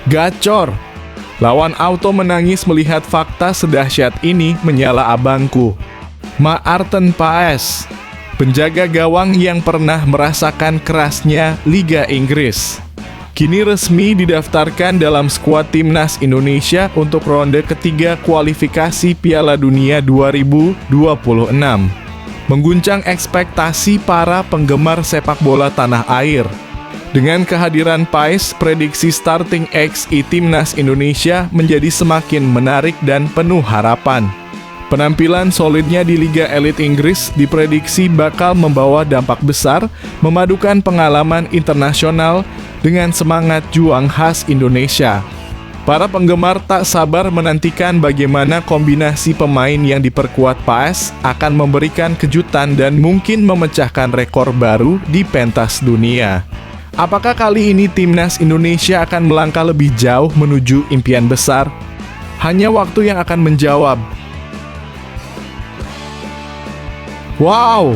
Gacor! Lawan Auto menangis melihat fakta sedahsyat ini menyala abangku. Maarten Paes, penjaga gawang yang pernah merasakan kerasnya Liga Inggris, kini resmi didaftarkan dalam skuad timnas Indonesia untuk ronde ketiga kualifikasi Piala Dunia 2026. Mengguncang ekspektasi para penggemar sepak bola tanah air. Dengan kehadiran Paes, prediksi starting XI Timnas Indonesia menjadi semakin menarik dan penuh harapan. Penampilan solidnya di Liga Elit Inggris diprediksi bakal membawa dampak besar, memadukan pengalaman internasional dengan semangat juang khas Indonesia. Para penggemar tak sabar menantikan bagaimana kombinasi pemain yang diperkuat Paes akan memberikan kejutan dan mungkin memecahkan rekor baru di pentas dunia. Apakah kali ini timnas Indonesia akan melangkah lebih jauh menuju impian besar? Hanya waktu yang akan menjawab. Wow!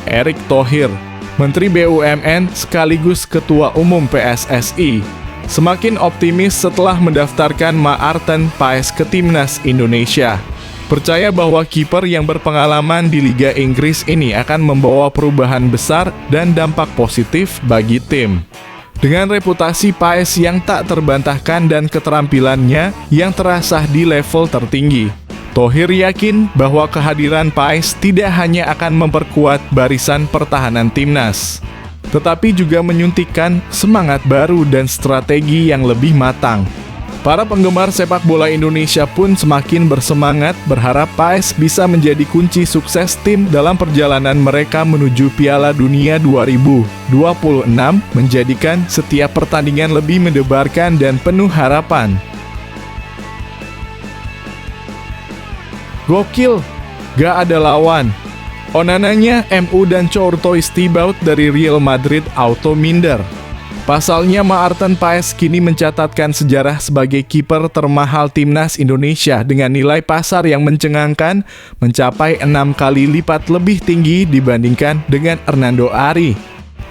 Erick Thohir, Menteri BUMN sekaligus Ketua Umum PSSI, semakin optimis setelah mendaftarkan Maarten Paes ke timnas Indonesia. Percaya bahwa kiper yang berpengalaman di Liga Inggris ini akan membawa perubahan besar dan dampak positif bagi tim. Dengan reputasi Paes yang tak terbantahkan dan keterampilannya yang terasah di level tertinggi, Thohir yakin bahwa kehadiran Paes tidak hanya akan memperkuat barisan pertahanan timnas, tetapi juga menyuntikkan semangat baru dan strategi yang lebih matang. Para penggemar sepak bola Indonesia pun semakin bersemangat berharap Paes bisa menjadi kunci sukses tim dalam perjalanan mereka menuju Piala Dunia 2026, menjadikan setiap pertandingan lebih mendebarkan dan penuh harapan. Gokil, gak ada lawan. Onananya MU dan Courtois Thibaut dari Real Madrid auto minder. Pasalnya Maarten Paes kini mencatatkan sejarah sebagai kiper termahal timnas Indonesia dengan nilai pasar yang mencengangkan mencapai 6 kali lipat lebih tinggi dibandingkan dengan Hernando Ari.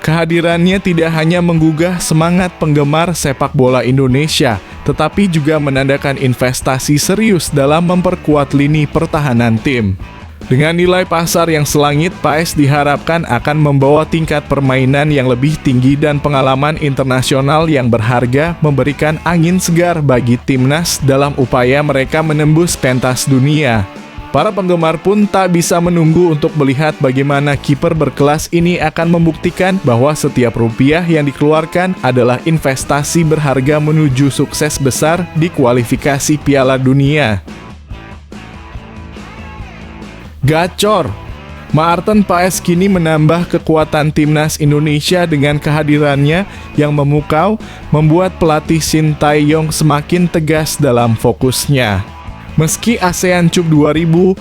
Kehadirannya tidak hanya menggugah semangat penggemar sepak bola Indonesia, tetapi juga menandakan investasi serius dalam memperkuat lini pertahanan tim. Dengan nilai pasar yang selangit, Paes diharapkan akan membawa tingkat permainan yang lebih tinggi dan pengalaman internasional yang berharga, memberikan angin segar bagi timnas dalam upaya mereka menembus pentas dunia. Para penggemar pun tak bisa menunggu untuk melihat bagaimana kiper berkelas ini akan membuktikan bahwa setiap rupiah yang dikeluarkan adalah investasi berharga menuju sukses besar di kualifikasi Piala Dunia. Gacor! Maarten Paes kini menambah kekuatan timnas Indonesia dengan kehadirannya yang memukau, membuat pelatih Shin Tae-yong semakin tegas dalam fokusnya. Meski ASEAN Cup 2024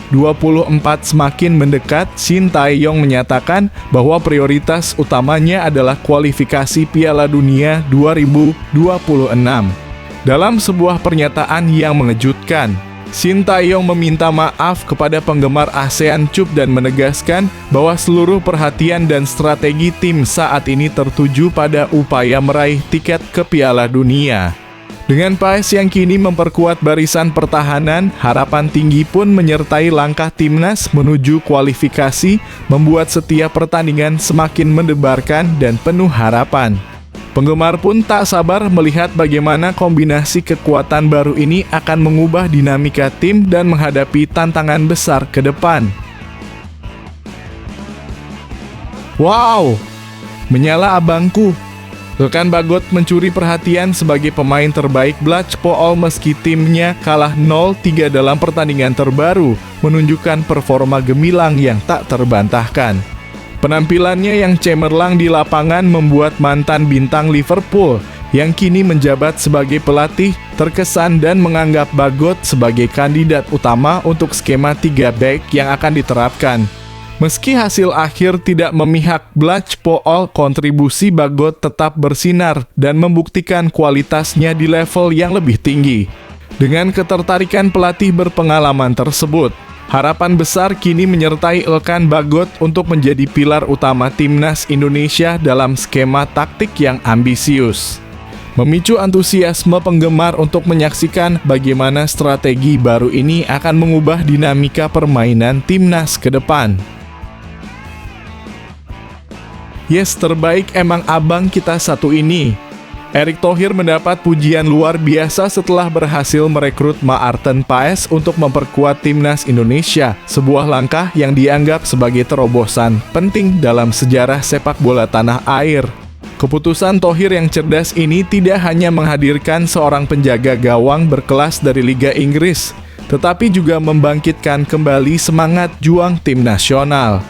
semakin mendekat, Shin Tae-yong menyatakan bahwa prioritas utamanya adalah kualifikasi Piala Dunia 2026. Dalam sebuah pernyataan yang mengejutkan, Shin Tae-yong meminta maaf kepada penggemar ASEAN Cup dan menegaskan bahwa seluruh perhatian dan strategi tim saat ini tertuju pada upaya meraih tiket ke Piala Dunia. Dengan Paes yang kini memperkuat barisan pertahanan, harapan tinggi pun menyertai langkah timnas menuju kualifikasi, membuat setiap pertandingan semakin mendebarkan dan penuh harapan. Penggemar pun tak sabar melihat bagaimana kombinasi kekuatan baru ini akan mengubah dinamika tim dan menghadapi tantangan besar ke depan. Wow! Menyala abangku. Rekan Bagot mencuri perhatian sebagai pemain terbaik Blachpool meski timnya kalah 0-3 dalam pertandingan terbaru, menunjukkan performa gemilang yang tak terbantahkan. Penampilannya yang cemerlang di lapangan membuat mantan bintang Liverpool yang kini menjabat sebagai pelatih terkesan dan menganggap Bagot sebagai kandidat utama untuk skema 3 back yang akan diterapkan. Meski hasil akhir tidak memihak Blachpool, kontribusi Bagot tetap bersinar dan membuktikan kualitasnya di level yang lebih tinggi. Dengan ketertarikan pelatih berpengalaman tersebut, harapan besar kini menyertai Elkan Bagot untuk menjadi pilar utama timnas Indonesia dalam skema taktik yang ambisius. memicu antusiasme penggemar untuk menyaksikan bagaimana strategi baru ini akan mengubah dinamika permainan timnas ke depan. Yes, terbaik emang abang kita satu ini. Erick Thohir mendapat pujian luar biasa setelah berhasil merekrut Maarten Paes untuk memperkuat timnas Indonesia, sebuah langkah yang dianggap sebagai terobosan penting dalam sejarah sepak bola tanah air. Keputusan Thohir yang cerdas ini tidak hanya menghadirkan seorang penjaga gawang berkelas dari Liga Inggris, tetapi juga membangkitkan kembali semangat juang tim nasional.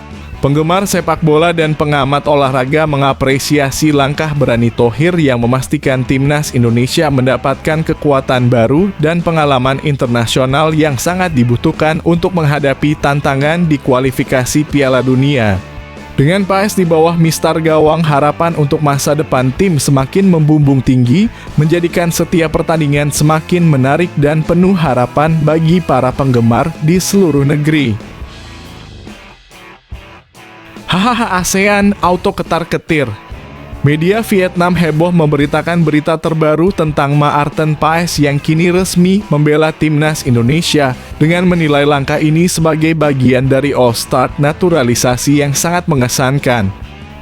Penggemar sepak bola dan pengamat olahraga mengapresiasi langkah berani Thohir yang memastikan timnas Indonesia mendapatkan kekuatan baru dan pengalaman internasional yang sangat dibutuhkan untuk menghadapi tantangan di kualifikasi Piala Dunia. Dengan Paes di bawah mistar gawang, harapan untuk masa depan tim semakin membumbung tinggi, menjadikan setiap pertandingan semakin menarik dan penuh harapan bagi para penggemar di seluruh negeri. Hahaha, ASEAN auto ketar-ketir. Media Vietnam heboh memberitakan berita terbaru tentang Maarten Paes yang kini resmi membela timnas Indonesia dengan menilai langkah ini sebagai bagian dari all-star naturalisasi yang sangat mengesankan.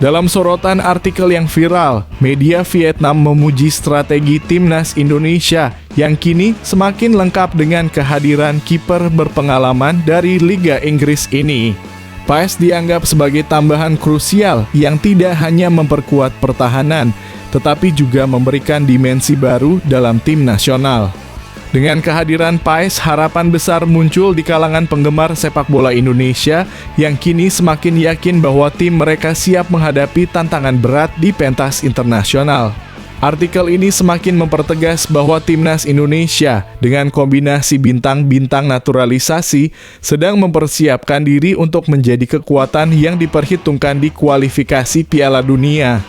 Dalam sorotan artikel yang viral, media Vietnam memuji strategi timnas Indonesia yang kini semakin lengkap dengan kehadiran kiper berpengalaman dari Liga Inggris ini. Paes dianggap sebagai tambahan krusial yang tidak hanya memperkuat pertahanan, tetapi juga memberikan dimensi baru dalam tim nasional. Dengan kehadiran Paes, harapan besar muncul di kalangan penggemar sepak bola Indonesia yang kini semakin yakin bahwa tim mereka siap menghadapi tantangan berat di pentas internasional. Artikel ini semakin mempertegas bahwa timnas Indonesia dengan kombinasi bintang-bintang naturalisasi sedang mempersiapkan diri untuk menjadi kekuatan yang diperhitungkan di kualifikasi Piala Dunia.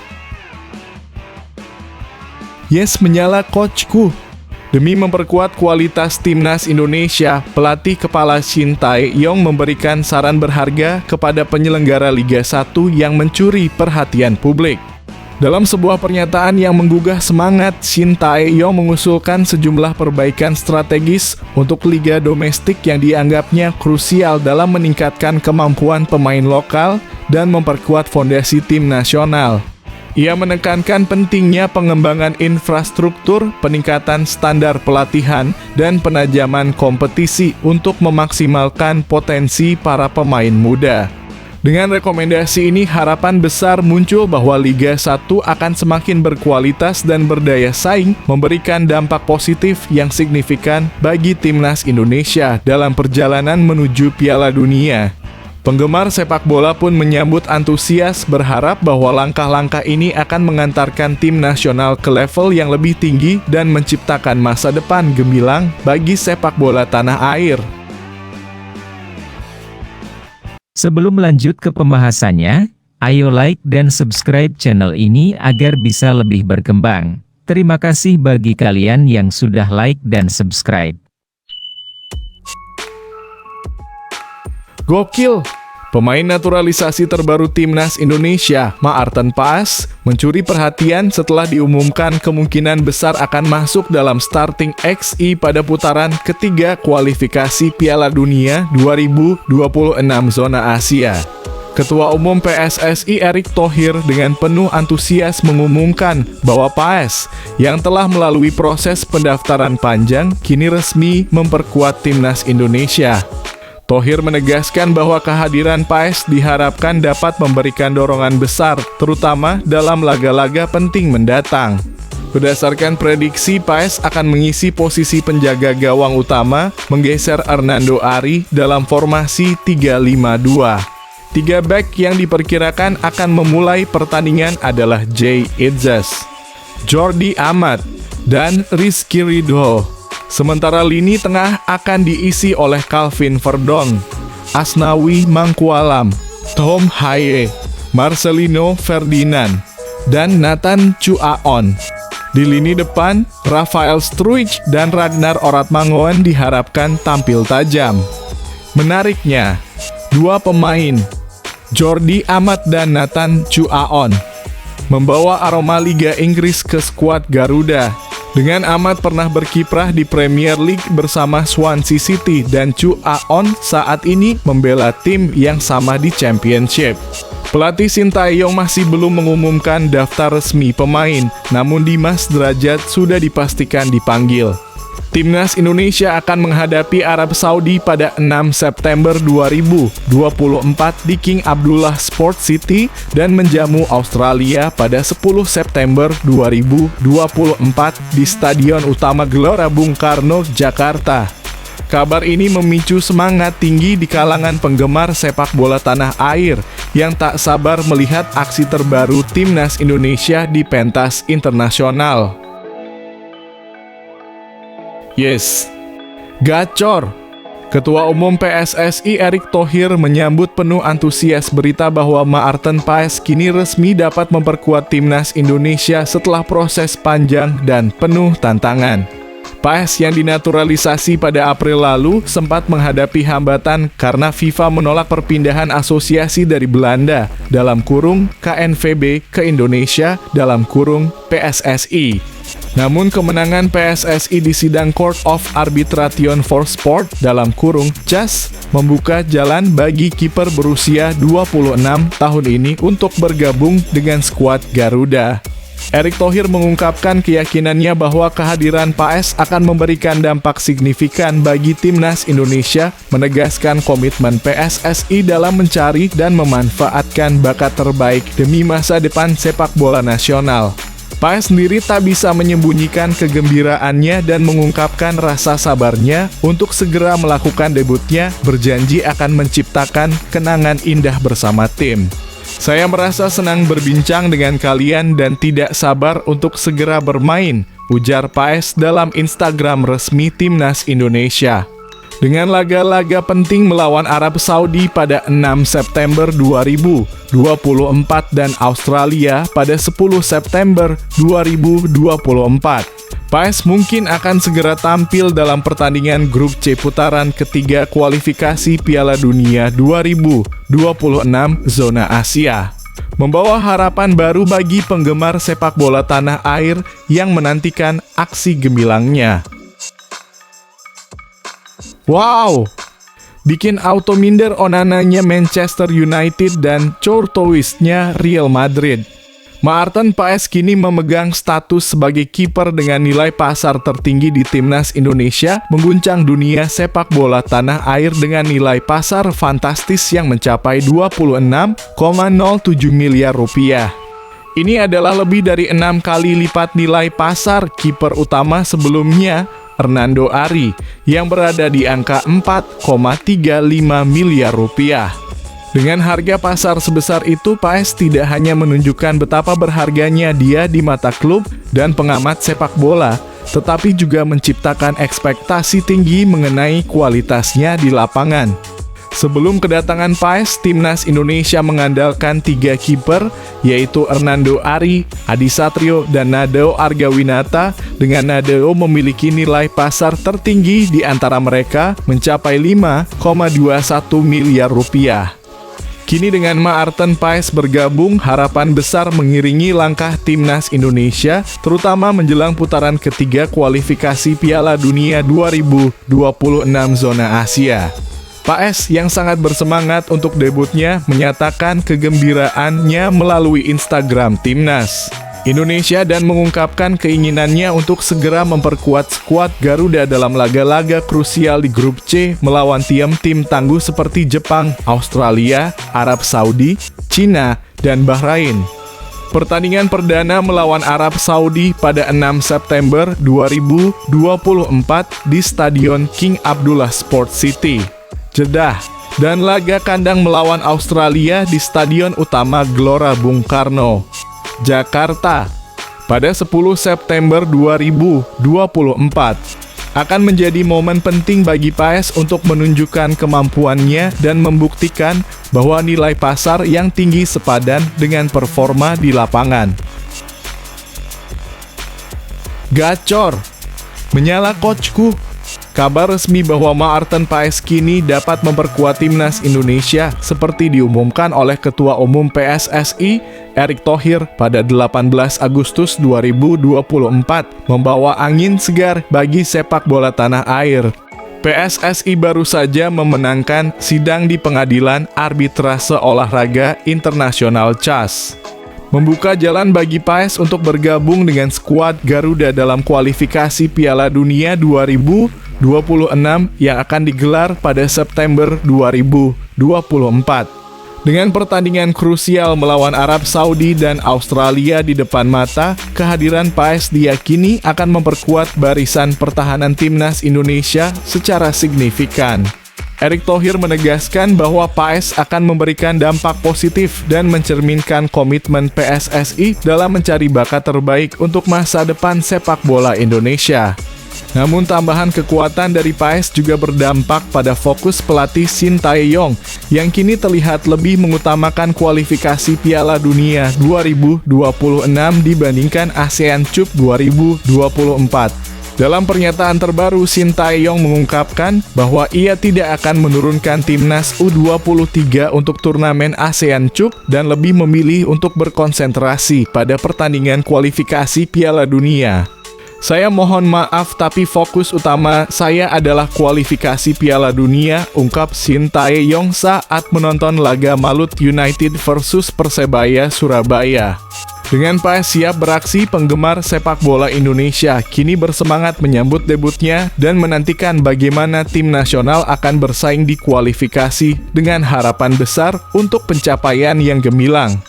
Yes, menyala coachku. Demi memperkuat kualitas timnas Indonesia, pelatih kepala Shin Tae-yong memberikan saran berharga kepada penyelenggara Liga 1 yang mencuri perhatian publik. Dalam sebuah pernyataan yang menggugah semangat, Shin Tae-yong mengusulkan sejumlah perbaikan strategis untuk liga domestik yang dianggapnya krusial dalam meningkatkan kemampuan pemain lokal dan memperkuat fondasi tim nasional. Ia menekankan pentingnya pengembangan infrastruktur, peningkatan standar pelatihan, dan penajaman kompetisi untuk memaksimalkan potensi para pemain muda. Dengan rekomendasi ini, harapan besar muncul bahwa Liga 1 akan semakin berkualitas dan berdaya saing, memberikan dampak positif yang signifikan bagi timnas Indonesia dalam perjalanan menuju Piala Dunia. Penggemar sepak bola pun menyambut antusias, berharap bahwa langkah-langkah ini akan mengantarkan tim nasional ke level yang lebih tinggi dan menciptakan masa depan gemilang bagi sepak bola tanah air. Sebelum lanjut ke pembahasannya, ayo like dan subscribe channel ini agar bisa lebih berkembang. Terima kasih bagi kalian yang sudah like dan subscribe. Gokil! Pemain naturalisasi terbaru timnas Indonesia, Maarten Paes, mencuri perhatian setelah diumumkan kemungkinan besar akan masuk dalam starting XI pada putaran ketiga kualifikasi Piala Dunia 2026 zona Asia. Ketua Umum PSSI Erick Thohir dengan penuh antusias mengumumkan bahwa Paes, yang telah melalui proses pendaftaran panjang, kini resmi memperkuat timnas Indonesia. Thohir menegaskan bahwa kehadiran Paes diharapkan dapat memberikan dorongan besar, terutama dalam laga-laga penting mendatang. Berdasarkan prediksi, Paes akan mengisi posisi penjaga gawang utama, menggeser Hernando Ari dalam formasi 3-5-2. Tiga bek yang diperkirakan akan memulai pertandingan adalah Jay Idzas, Jordi Amat, dan Rizky Ridho. Sementara lini tengah akan diisi oleh Calvin Verdong, Asnawi Mangkualam, Tom Haye, Marcelino Ferdinand, dan Nathan Chuaon. Di lini depan, Rafael Struijk dan Ragnar Oratmangoen diharapkan tampil tajam. Menariknya, dua pemain, Jordi Amat dan Nathan Chuaon, membawa aroma Liga Inggris ke skuad Garuda. Dengan amat pernah berkiprah di Premier League bersama Swansea City dan Chu Aon saat ini membela tim yang sama di Championship. Pelatih Sintayong masih belum mengumumkan daftar resmi pemain, namun Dimas Drajat sudah dipastikan dipanggil. Timnas Indonesia akan menghadapi Arab Saudi pada 6 September 2024 di King Abdullah Sport City dan menjamu Australia pada 10 September 2024 di Stadion Utama Gelora Bung Karno, Jakarta. Kabar ini memicu semangat tinggi di kalangan penggemar sepak bola tanah air yang tak sabar melihat aksi terbaru Timnas Indonesia di pentas internasional. Yes, gacor. Ketua Umum PSSI Erick Thohir menyambut penuh antusias berita bahwa Maarten Paes kini resmi dapat memperkuat Timnas Indonesia setelah proses panjang dan penuh tantangan. Paes yang dinaturalisasi pada April lalu sempat menghadapi hambatan karena FIFA menolak perpindahan asosiasi dari Belanda dalam kurung KNVB ke Indonesia dalam kurung PSSI. Namun kemenangan PSSI di sidang Court of Arbitration for Sport dalam kurung CAS membuka jalan bagi kiper berusia 26 tahun ini untuk bergabung dengan skuad Garuda. Erick Thohir mengungkapkan keyakinannya bahwa kehadiran Paes akan memberikan dampak signifikan bagi Timnas Indonesia, menegaskan komitmen PSSI dalam mencari dan memanfaatkan bakat terbaik demi masa depan sepak bola nasional. Paes sendiri tak bisa menyembunyikan kegembiraannya dan mengungkapkan rasa sabarnya untuk segera melakukan debutnya, berjanji akan menciptakan kenangan indah bersama tim. Saya merasa senang berbincang dengan kalian dan tidak sabar untuk segera bermain, ujar Paes dalam Instagram resmi Timnas Indonesia. Dengan laga-laga penting melawan Arab Saudi pada 6 September 2024 dan Australia pada 10 September 2024. Paes mungkin akan segera tampil dalam pertandingan grup C putaran ketiga kualifikasi Piala Dunia 2026 zona Asia. Membawa harapan baru bagi penggemar sepak bola tanah air yang menantikan aksi gemilangnya. Wow! Bikin auto minder Onananya Manchester United dan Courtoisnya Real Madrid. Maarten Paes kini memegang status sebagai kiper dengan nilai pasar tertinggi di Timnas Indonesia, mengguncang dunia sepak bola tanah air dengan nilai pasar fantastis yang mencapai 26,07 miliar rupiah. Ini adalah lebih dari 6 kali lipat nilai pasar kiper utama sebelumnya, Hernando Ari, yang berada di angka 4,35 miliar rupiah. Dengan harga pasar sebesar itu, Paes tidak hanya menunjukkan betapa berharganya dia di mata klub dan pengamat sepak bola, tetapi juga menciptakan ekspektasi tinggi mengenai kualitasnya di lapangan. Sebelum kedatangan Paes, Timnas Indonesia mengandalkan 3 kiper, yaitu Hernando Ari, Adi Satrio, dan Nadeo Argawinata, dengan Nadeo memiliki nilai pasar tertinggi di antara mereka mencapai 5,21 miliar rupiah. Kini dengan Maarten Paes bergabung, harapan besar mengiringi langkah Timnas Indonesia, terutama menjelang putaran ketiga kualifikasi Piala Dunia 2026 zona Asia. Paes yang sangat bersemangat untuk debutnya menyatakan kegembiraannya melalui Instagram Timnas Indonesia dan mengungkapkan keinginannya untuk segera memperkuat skuad Garuda dalam laga-laga krusial di grup C melawan tim-tim tangguh seperti Jepang, Australia, Arab Saudi, Cina, dan Bahrain. Pertandingan perdana melawan Arab Saudi pada 6 September 2024 di Stadion King Abdullah Sport City, Jeddah, dan laga kandang melawan Australia di Stadion Utama Gelora Bung Karno, Jakarta, pada 10 September 2024. Akan menjadi momen penting bagi Paes untuk menunjukkan kemampuannya dan membuktikan bahwa nilai pasar yang tinggi sepadan dengan performa di lapangan. Gacor! Menyala coachku! Kabar resmi bahwa Maarten Paes kini dapat memperkuat Timnas Indonesia seperti diumumkan oleh Ketua Umum PSSI Erick Thohir pada 18 Agustus 2024 membawa angin segar bagi sepak bola tanah air. PSSI baru saja memenangkan sidang di Pengadilan Arbitrase Olahraga Internasional CAS, membuka jalan bagi PAS untuk bergabung dengan skuad Garuda dalam kualifikasi Piala Dunia 2026 yang akan digelar pada September 2024. Dengan pertandingan krusial melawan Arab Saudi dan Australia di depan mata, kehadiran PAS diyakini akan memperkuat barisan pertahanan timnas Indonesia secara signifikan. Erick Thohir menegaskan bahwa PAS akan memberikan dampak positif dan mencerminkan komitmen PSSI dalam mencari bakat terbaik untuk masa depan sepak bola Indonesia. Namun tambahan kekuatan dari PAS juga berdampak pada fokus pelatih Shin Tae-yong yang kini terlihat lebih mengutamakan kualifikasi Piala Dunia 2026 dibandingkan ASEAN Cup 2024. Dalam pernyataan terbaru, Shin Tae-yong mengungkapkan bahwa ia tidak akan menurunkan timnas U23 untuk turnamen ASEAN Cup dan lebih memilih untuk berkonsentrasi pada pertandingan kualifikasi Piala Dunia. Saya mohon maaf tapi fokus utama saya adalah kualifikasi Piala Dunia, ungkap Shin Tae-yong saat menonton laga Malut United versus Persebaya Surabaya. Dengan PAS siap beraksi, penggemar sepak bola Indonesia kini bersemangat menyambut debutnya dan menantikan bagaimana tim nasional akan bersaing di kualifikasi dengan harapan besar untuk pencapaian yang gemilang.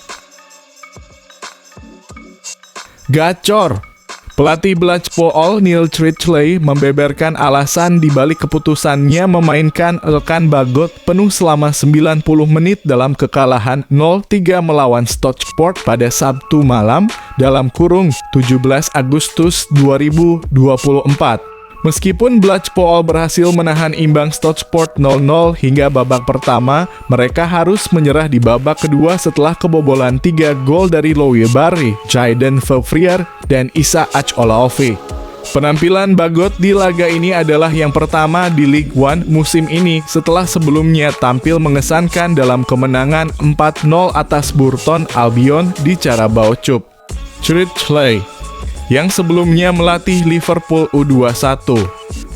Gacor! Pelatih Blackpool Neil Chridley membeberkan alasan dibalik keputusannya memainkan Elkan Bagot penuh selama 90 menit dalam kekalahan 0-3 melawan Stockport pada Sabtu malam dalam kurung 17 Agustus 2024. Meskipun Blackpool berhasil menahan imbang Stockport 0-0 hingga babak pertama, mereka harus menyerah di babak kedua setelah kebobolan 3 gol dari Louie Barry, Jayden Fevrier, dan Isa Acholaofe. Penampilan Bagot di laga ini adalah yang pertama di League One musim ini setelah sebelumnya tampil mengesankan dalam kemenangan 4-0 atas Burton Albion di Carabao Cup. Chridley yang sebelumnya melatih Liverpool U21,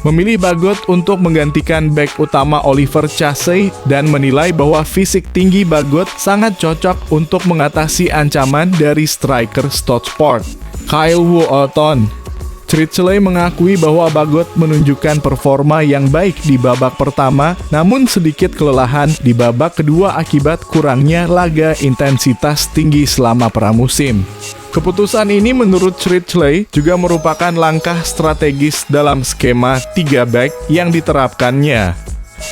memilih Bagot untuk menggantikan bek utama Oliver Chasey dan menilai bahwa fisik tinggi Bagot sangat cocok untuk mengatasi ancaman dari striker Stockport, Kyle Walton. Chridley mengakui bahwa Bagot menunjukkan performa yang baik di babak pertama, namun sedikit kelelahan di babak kedua akibat kurangnya laga intensitas tinggi selama pramusim. Keputusan ini menurut Chridley juga merupakan langkah strategis dalam skema 3 back yang diterapkannya.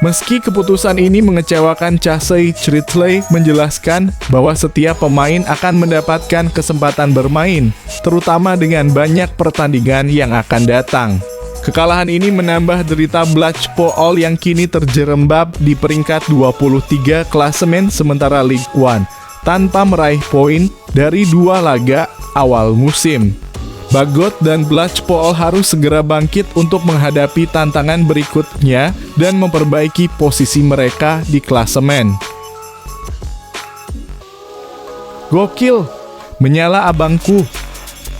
Meski keputusan ini mengecewakan Chasey, Chridley menjelaskan bahwa setiap pemain akan mendapatkan kesempatan bermain, terutama dengan banyak pertandingan yang akan datang. Kekalahan ini menambah derita Blackpool yang kini terjerembab di peringkat 23 klasemen sementara League One, tanpa meraih poin dari 2 laga awal musim. Bagot dan Blackpool harus segera bangkit untuk menghadapi tantangan berikutnya dan memperbaiki posisi mereka di klasemen. Gokil, menyala abangku.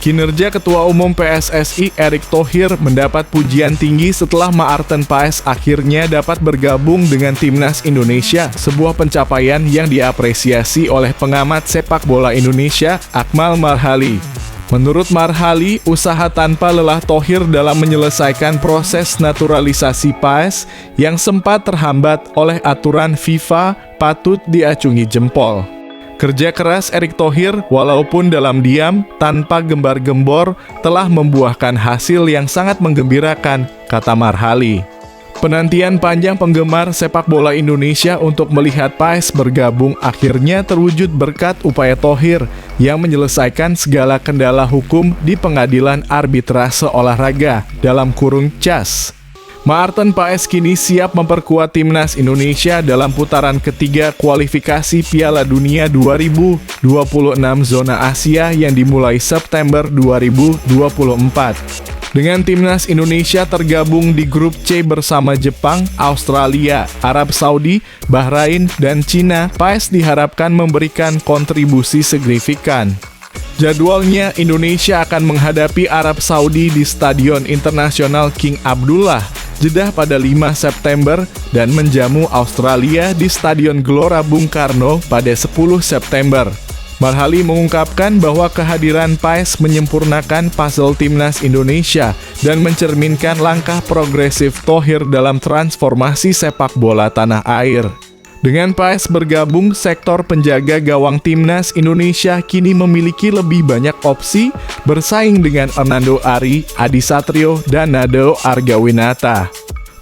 Kinerja Ketua Umum PSSI Erick Thohir mendapat pujian tinggi setelah Maarten Paes akhirnya dapat bergabung dengan Timnas Indonesia, sebuah pencapaian yang diapresiasi oleh pengamat sepak bola Indonesia, Akmal Marhali. Menurut Marhali, usaha tanpa lelah Thohir dalam menyelesaikan proses naturalisasi Paes yang sempat terhambat oleh aturan FIFA patut diacungi jempol. Kerja keras Erick Thohir, walaupun dalam diam, tanpa gembar-gembor, telah membuahkan hasil yang sangat menggembirakan, kata Marhali. Penantian panjang penggemar sepak bola Indonesia untuk melihat Paes bergabung akhirnya terwujud berkat upaya Thohir yang menyelesaikan segala kendala hukum di Pengadilan Arbitrase Olahraga dalam kurung CAS. Maarten Paes kini siap memperkuat timnas Indonesia dalam putaran ketiga kualifikasi Piala Dunia 2026 zona Asia yang dimulai September 2024. Dengan timnas Indonesia tergabung di grup C bersama Jepang, Australia, Arab Saudi, Bahrain, dan Cina, PAES diharapkan memberikan kontribusi signifikan. Jadwalnya, Indonesia akan menghadapi Arab Saudi di Stadion Internasional King Abdullah, Jeddah pada 5 September, dan menjamu Australia di Stadion Gelora Bung Karno pada 10 September. Marhali mengungkapkan bahwa kehadiran PAES menyempurnakan puzzle timnas Indonesia dan mencerminkan langkah progresif Thohir dalam transformasi sepak bola tanah air. Dengan PAES bergabung, sektor penjaga gawang timnas Indonesia kini memiliki lebih banyak opsi bersaing dengan Hernando Ari, Adi Satrio, dan Nadeo Argawinata.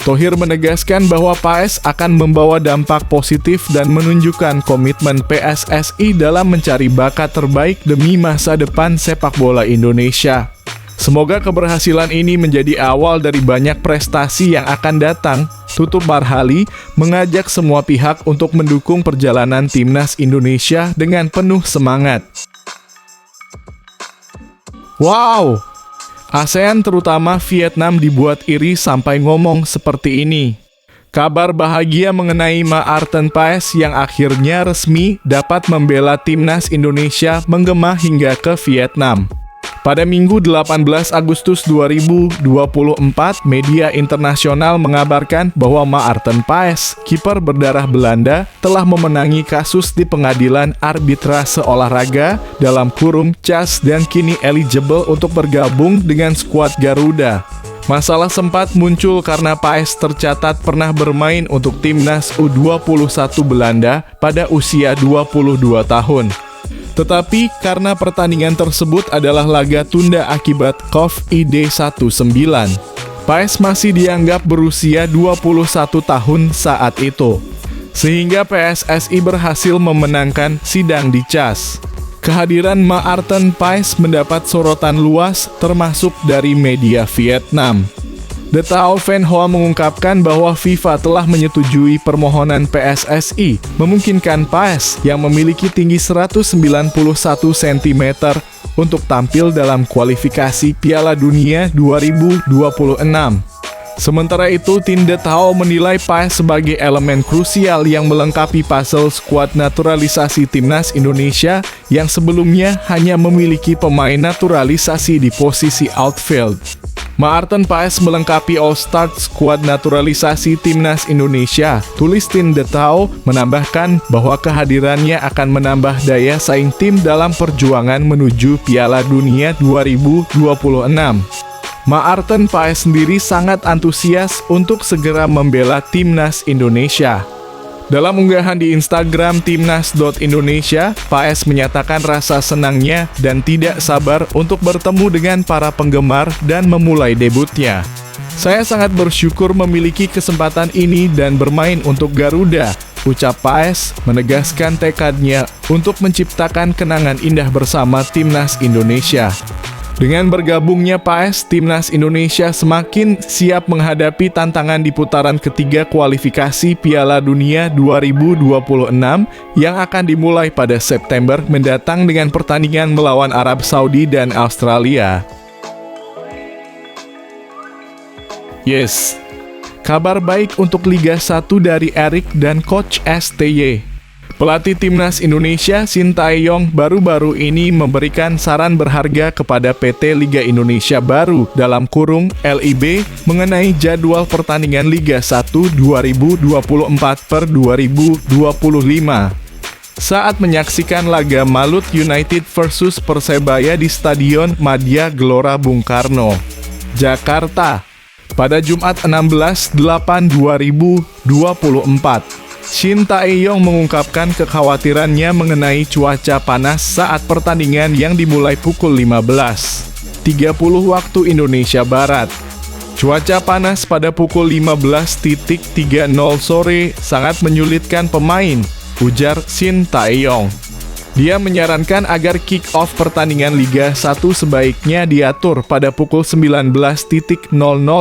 Thohir menegaskan bahwa PAES akan membawa dampak positif dan menunjukkan komitmen PSSI dalam mencari bakat terbaik demi masa depan sepak bola Indonesia. Semoga keberhasilan ini menjadi awal dari banyak prestasi yang akan datang. Tutup Marhali mengajak semua pihak untuk mendukung perjalanan timnas Indonesia dengan penuh semangat. Wow! ASEAN terutama Vietnam dibuat iri sampai ngomong seperti ini. Kabar bahagia mengenai Maarten Paes yang akhirnya resmi dapat membela timnas Indonesia menggema hingga ke Vietnam. Pada Minggu 18 Agustus 2024, media internasional mengabarkan bahwa Maarten Paes, kiper berdarah Belanda, telah memenangi kasus di pengadilan arbitrase olahraga dalam kurung CAS dan kini eligible untuk bergabung dengan skuad Garuda. Masalah sempat muncul karena Paes tercatat pernah bermain untuk timnas U21 Belanda pada usia 22 tahun. Tetapi karena pertandingan tersebut adalah laga tunda akibat COVID-19, Paes masih dianggap berusia 21 tahun saat itu. Sehingga PSSI berhasil memenangkan sidang di CAS. Kehadiran Maarten Paes mendapat sorotan luas termasuk dari media Vietnam. The Tao Van Hoa mengungkapkan bahwa FIFA telah menyetujui permohonan PSSI memungkinkan Paes yang memiliki tinggi 191 cm untuk tampil dalam kualifikasi Piala Dunia 2026. Sementara itu, tim The Tao menilai Paes sebagai elemen krusial yang melengkapi puzzle skuad naturalisasi timnas Indonesia yang sebelumnya hanya memiliki pemain naturalisasi di posisi outfield. Maarten Paes melengkapi All-Star skuad naturalisasi timnas Indonesia. Tulis tim The Tao menambahkan bahwa kehadirannya akan menambah daya saing tim dalam perjuangan menuju Piala Dunia 2026. Maarten Paes sendiri sangat antusias untuk segera membela timnas Indonesia. Dalam unggahan di Instagram timnas.indonesia, Paes menyatakan rasa senangnya dan tidak sabar untuk bertemu dengan para penggemar dan memulai debutnya. Saya sangat bersyukur memiliki kesempatan ini dan bermain untuk Garuda, ucap Paes, menegaskan tekadnya untuk menciptakan kenangan indah bersama timnas Indonesia. Dengan bergabungnya Paes, timnas Indonesia semakin siap menghadapi tantangan di putaran ketiga kualifikasi Piala Dunia 2026 yang akan dimulai pada September mendatang dengan pertandingan melawan Arab Saudi dan Australia. Yes, kabar baik untuk Liga 1 dari Erik dan Coach STY. Pelatih timnas Indonesia Sintayong baru-baru ini memberikan saran berharga kepada PT Liga Indonesia Baru dalam kurung LIB mengenai jadwal pertandingan Liga 1 2024 per 2025. Saat menyaksikan laga Malut United versus Persebaya di Stadion Madia Gelora Bung Karno, Jakarta, pada Jumat 16/8/2024. Sintayong mengungkapkan kekhawatirannya mengenai cuaca panas saat pertandingan yang dimulai pukul 15.30 waktu Indonesia Barat. Cuaca panas pada pukul 15.30 sore sangat menyulitkan pemain, ujar Sintayong. Dia menyarankan agar kick-off pertandingan Liga 1 sebaiknya diatur pada pukul 19.00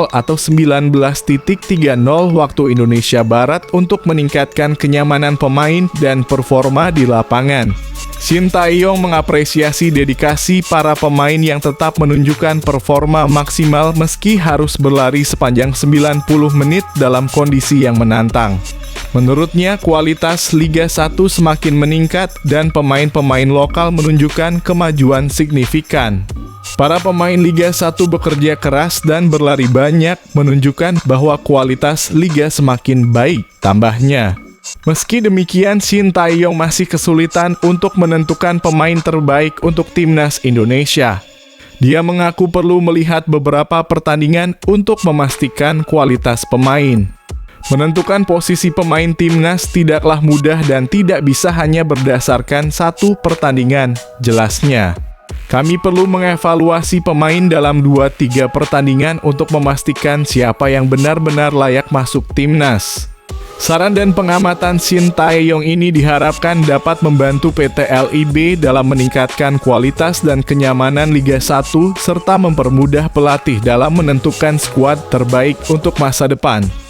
atau 19.30 waktu Indonesia Barat untuk meningkatkan kenyamanan pemain dan performa di lapangan. Shin Tae-yong mengapresiasi dedikasi para pemain yang tetap menunjukkan performa maksimal meski harus berlari sepanjang 90 menit dalam kondisi yang menantang. Menurutnya, kualitas Liga 1 semakin meningkat dan pemain-pemain lokal menunjukkan kemajuan signifikan. Para pemain Liga 1 bekerja keras dan berlari banyak, menunjukkan bahwa kualitas Liga semakin baik, tambahnya. Meski demikian, Shin Tae-yong masih kesulitan untuk menentukan pemain terbaik untuk timnas Indonesia. Dia mengaku perlu melihat beberapa pertandingan untuk memastikan kualitas pemain. Menentukan posisi pemain timnas tidaklah mudah dan tidak bisa hanya berdasarkan satu pertandingan, jelasnya. Kami perlu mengevaluasi pemain dalam 2-3 pertandingan untuk memastikan siapa yang benar-benar layak masuk timnas. Saran dan pengamatan Shin Tae-yong ini diharapkan dapat membantu PT LIB dalam meningkatkan kualitas dan kenyamanan Liga 1 serta mempermudah pelatih dalam menentukan skuad terbaik untuk masa depan.